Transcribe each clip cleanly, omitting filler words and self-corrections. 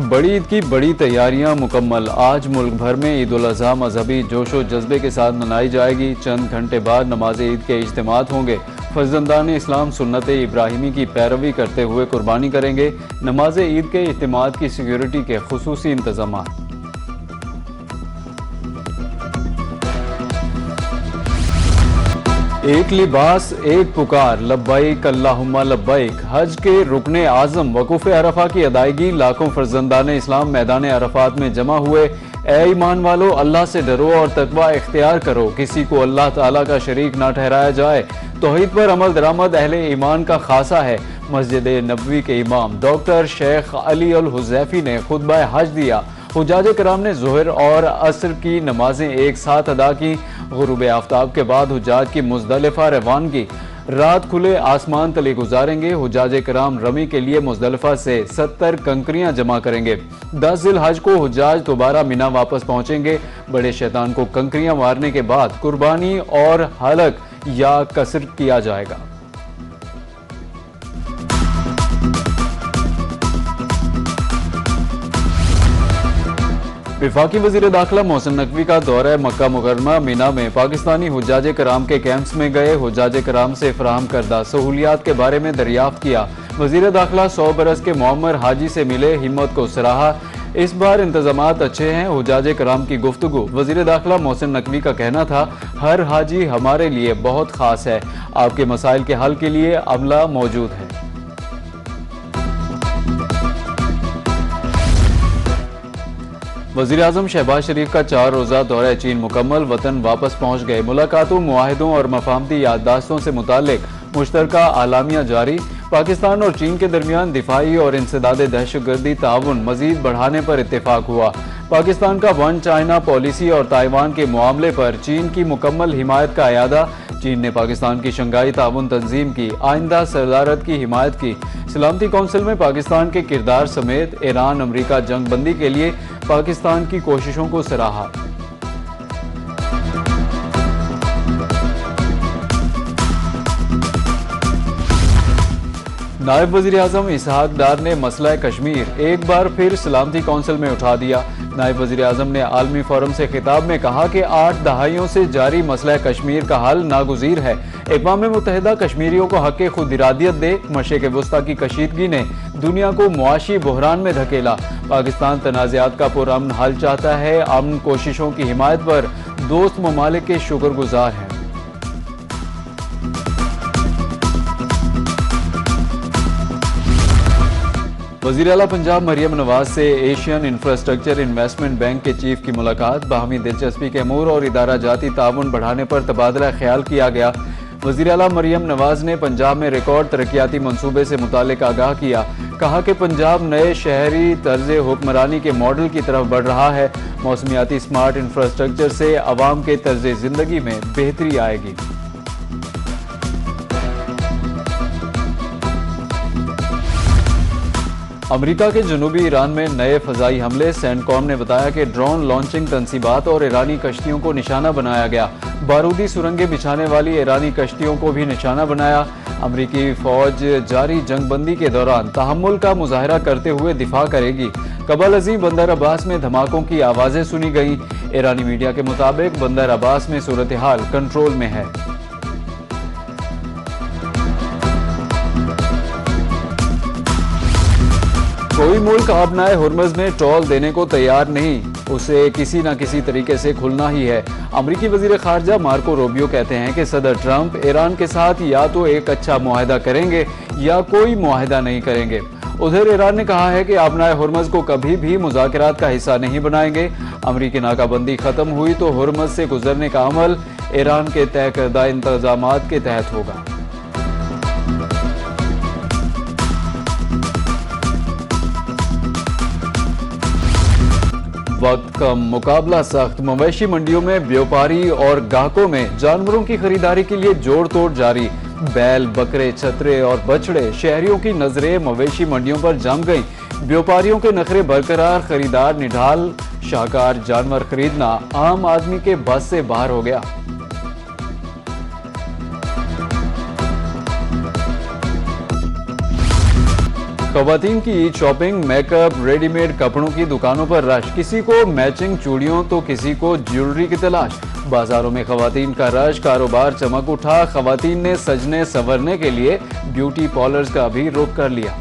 बड़ी ईद की बड़ी तैयारियां मुकम्मल। आज मुल्क भर में ईद उल अज़हा मजहबी जोशो जज्बे के साथ मनाई जाएगी। चंद घंटे बाद नमाज ईद के इज्तिमात होंगे। फर्जंदान इस्लाम सुन्नत इब्राहिमी की पैरवी करते हुए कुर्बानी करेंगे। नमाज ईद के इज्तिमात की सिक्योरिटी के खुसूसी इंतजाम। एक लिबास एक पुकार, लब्बैक अल्लाहुम्मा लब्बैक। हज के रुकने आज़म वकूफ़ अरफा की अदायगी। लाखों फर्जंदान इस्लाम मैदान अरफात में जमा हुए। ए ईमान वालो, अल्लाह से डरो और तकवा इख्तियार करो। किसी को अल्लाह ताला का शरीक ना ठहराया जाए। तौहीद पर अमल दरामद अहले ईमान का खासा है। मस्जिद नबवी के इमाम डॉक्टर शेख अली अल हुज़ैफी ने खुतबा हज दिया। हुज्जाज कराम ने ज़ोहर और असर की नमाजें एक साथ अदा की। गुरूब आफ्ताब के बाद हुज्जाज की मुज़दलिफ़ा रवानगी। रात खुले आसमान तले गुजारेंगे। हुज्जाज कराम रमी के लिए मुज़दलिफ़ा से 70 कंकरियां जमा करेंगे। 10 ज़िलहज को हुज्जाज दोबारा मिना वापस पहुंचेंगे। बड़े शैतान को कंकरियां मारने के बाद कुर्बानी और हलक या कसर किया जाएगा। वफाकी वज़ीर दाखिला मोहसिन नकवी का दौरा मक्का मुकरमा मिना में पाकिस्तानी हुज्जाज कराम के कैंप्स में गए। हुज्जाज कराम से फराहम करदा सहूलियात के बारे में दरियाफ्त किया। वज़ीर दाखिला 100 बरस के मुअम्मर हाजी से मिले, हिम्मत को सराहा। इस बार इंतजामात अच्छे हैं। हुज्जाज कराम की गुफ्तगू। वज़ीर दाखिला मोहसिन नकवी का कहना था, हर हाजी हमारे लिए बहुत खास है। आपके मसाइल के हल के लिए अमला मौजूद है। वज़ीर आज़म शहबाज शरीफ का 4 रोज़ा दौरा चीन मुकम्मल। वतन वापस पहुँच गए। मुलाकातों, मुआहिदों और मफाहमती याददाश्तों से मुताल्लिक मुश्तरका आलामिया जारी। पाकिस्तान और चीन के दरमियान दिफाई और इंसदाद दहशतगर्दी ताउन मजीद बढ़ाने पर इत्तेफाक हुआ। पाकिस्तान का वन चाइना पॉलिसी और ताइवान के मामले पर चीन की मुकम्मल हिमायत का अयादा। चीन ने पाकिस्तान की शंघाई ताउन तंजीम की आइंदा सदारत की हिमायत की। सलामती कौंसिल में पाकिस्तान के किरदार समेत ईरान अमरीका जंग बंदी के लिए पाकिस्तान की कोशिशों को सराहा। नायब वज़ीर आज़म इसहाक डार ने मसला कश्मीर एक बार फिर सलामती कौंसिल में उठा दिया। नायब वज़ीर आज़म ने आलमी फोरम से खिताब में कहा कि 8 दहाइयों से जारी मसला कश्मीर का हल नागुज़ीर है। अक़वाम मुत्तहिदा कश्मीरियों को हक़ खुद इरादियत दे। मशरिक़ वस्ता की कशीदगी ने दुनिया को मुआशी बहरान में धकेला। पाकिस्तान तनाज़ात का पुरअमन हल चाहता है। अमन कोशिशों की हिमायत पर दोस्त ममालिक के शुक्रगुजार हैं। वज़ीर आला पंजाब मरियम नवाज से एशियन इंफ्रास्ट्रक्चर इन्वेस्टमेंट बैंक के चीफ की मुलाकात। बाहमी दिलचस्पी के अमूर और इदारा जाती ताउन बढ़ाने पर तबादला ख्याल किया गया। वज़ीर आला मरियम नवाज ने पंजाब में रिकॉर्ड तरक्याती मंसूबे से मुतालिक आगाह किया। कहा कि पंजाब नए शहरी तर्ज हुक्मरानी के मॉडल की तरफ बढ़ रहा है। मौसमियाती स्मार्ट इंफ्रास्ट्रक्चर से अवाम के तर्ज जिंदगी में बेहतरी आएगी। अमेरिका के जनूबी ईरान में नए फ़ज़ाई हमले। सेंटकॉम ने बताया कि ड्रोन लॉन्चिंग तनसीबात और ईरानी कश्तियों को निशाना बनाया गया। बारूदी सुरंगें बिछाने वाली ईरानी कश्तियों को भी निशाना बनाया। अमेरिकी फ़ौज जारी जंगबंदी के दौरान तहम्मुल का मुजाहरा करते हुए दिफा करेगी। कबल अज़ीम बंदर अब्बास में धमाकों की आवाज़ें सुनी गईं। ईरानी मीडिया के मुताबिक बंदर अब्बास में सूरत हाल कंट्रोल में है। कोई मुल्क आबनाए हुर्मुज़ में टोल देने को तैयार नहीं। उसे किसी न किसी तरीके से खुलना ही है। अमरीकी वज़ीर ख़ारजा मार्को रूबियो कहते हैं कि सदर ट्रंप ईरान के साथ या तो एक अच्छा मुआहदा करेंगे या कोई मुआहदा नहीं करेंगे। उधर ईरान ने कहा है कि आबनाए हुर्मुज़ को कभी भी मुज़ाकरात का हिस्सा नहीं बनाएंगे। अमरीकी नाकाबंदी ख़त्म हुई तो हुर्मुज़ से गुजरने का अमल ईरान के तय करदा इंतज़ामात के तहत होगा। वक्त कम, मुकाबला सख्त। मवेशी मंडियों में व्यापारी और ग्राहकों में जानवरों की खरीदारी के लिए जोड़ तोड़ जारी। बैल, बकरे, छतरे और बछड़े, शहरियों की नजरें मवेशी मंडियों पर जम गईं। व्यापारियों के नखरे बरकरार, खरीदार निढाल। शाहकार जानवर खरीदना आम आदमी के बस से बाहर हो गया। खवातीन की ईद शॉपिंग, मेकअप, रेडीमेड कपड़ों की दुकानों पर रश। किसी को मैचिंग चूड़ियों तो किसी को ज्वेलरी की तलाश। बाजारों में खवातीन का रश, कारोबार चमक उठा। खवातीन ने सजने संवरने के लिए ब्यूटी पार्लर्स का भी रुख कर लिया।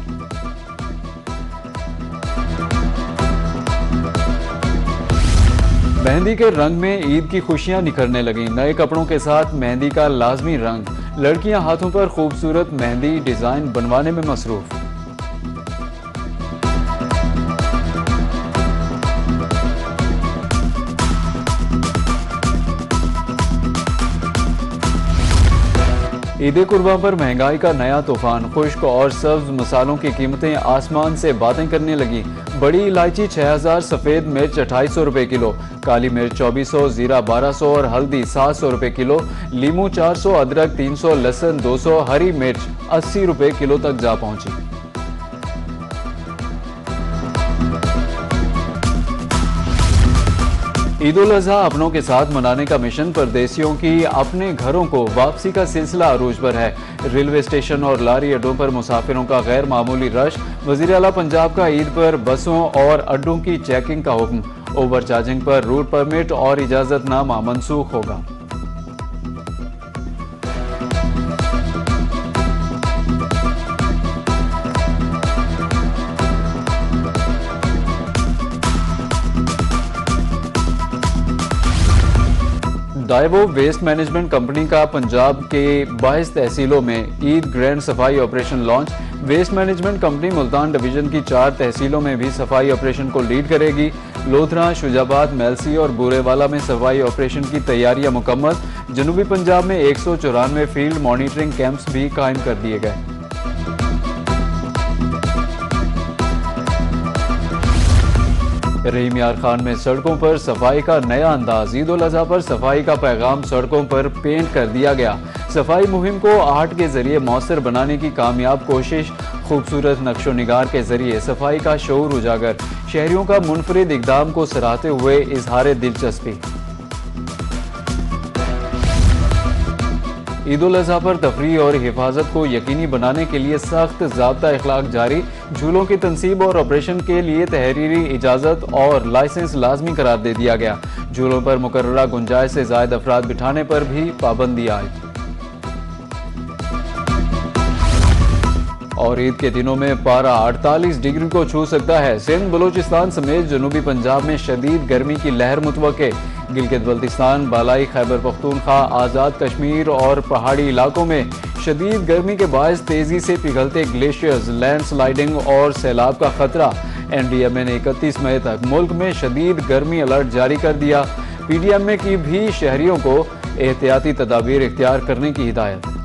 मेहंदी के रंग में ईद की खुशियां निखरने लगी। नए कपड़ों के साथ मेहंदी का लाजमी रंग। लड़कियां हाथों पर खूबसूरत मेहंदी डिजाइन बनवाने में मसरूफ। ईद कुर्बान पर महंगाई का नया तूफान। खुश्क और सब्ज मसालों की कीमतें आसमान से बातें करने लगी। बड़ी इलायची 6000, सफेद मिर्च 2800 रुपए किलो, काली मिर्च 2400, जीरा 1200 और हल्दी 700 रुपए किलो, लीमू 400, अदरक 300, लहसुन 200, हरी मिर्च 80 रुपए किलो तक जा पहुंची। ईद उल अजहा अपनों के साथ मनाने का मिशन। परदेशियों की अपने घरों को वापसी का सिलसिला अरूज पर है। रेलवे स्टेशन और लारी अड्डों पर मुसाफिरों का गैर मामूली रश। वजीर आला पंजाब का ईद पर बसों और अड्डों की चेकिंग का हुक्म। ओवर चार्जिंग पर रूट परमिट और इजाजतनामा मनसूख होगा। डाइवो वेस्ट मैनेजमेंट कंपनी का पंजाब के 22 तहसीलों में ईद ग्रैंड सफाई operation launch. Waste management company Multan division की 4 तहसीलों में भी सफाई ऑपरेशन को लीड करेगी। लोधरा, शुजाबाद, मेलसी और बूरेवाला में सफाई ऑपरेशन की तैयारियां मुकम्मल। जनूबी पंजाब में 194 फील्ड मॉनिटरिंग कैंप्स भी कायम कर दिए गए। रहीम यार खान में सड़कों पर सफाई का नया अंदाज। ईद उल अजहा पर सफाई का पैगाम सड़कों पर पेंट कर दिया गया। सफाई मुहिम को आर्ट के जरिए मौसर बनाने की कामयाब कोशिश। खूबसूरत नक्शो निगार के जरिए सफाई का शऊर उजागर। शहरियों का मुनफरिद इकदाम को सराहते हुए इजहार दिलचस्पी। ईद उल अजहा पर तफरीह और हिफाजत को यकीनी बनाने के लिए सख्त ज़ाब्ता इखलाक जारी। झूलों की तनसीब और ऑपरेशन के लिए तहरीरी इजाज़त और लाइसेंस लाजमी करार दे दिया गया। झूलों पर मुकर्ररा गुंजाइश से ज़ायद अफराद बिठाने पर भी पाबंदी आई। और ईद के दिनों में पारा 48 डिग्री को छू सकता है। सिंध, बलूचिस्तान समेत जनूबी पंजाब में शदीद गर्मी की लहर मुतवक्के। गिलगित बल्तिस्तान, बालाई खैबर पख्तूनख्वा, आज़ाद कश्मीर और पहाड़ी इलाकों में शदीद गर्मी के बायस तेजी से पिघलते ग्लेशियर्स, लैंडस्लाइडिंग और सैलाब का खतरा। NDMA ने 31 मई तक मुल्क में शदीद गर्मी अलर्ट जारी कर दिया। PDMA की भी शहरियों को एहतियाती तदाबीर इख्तियार करने की हिदायत।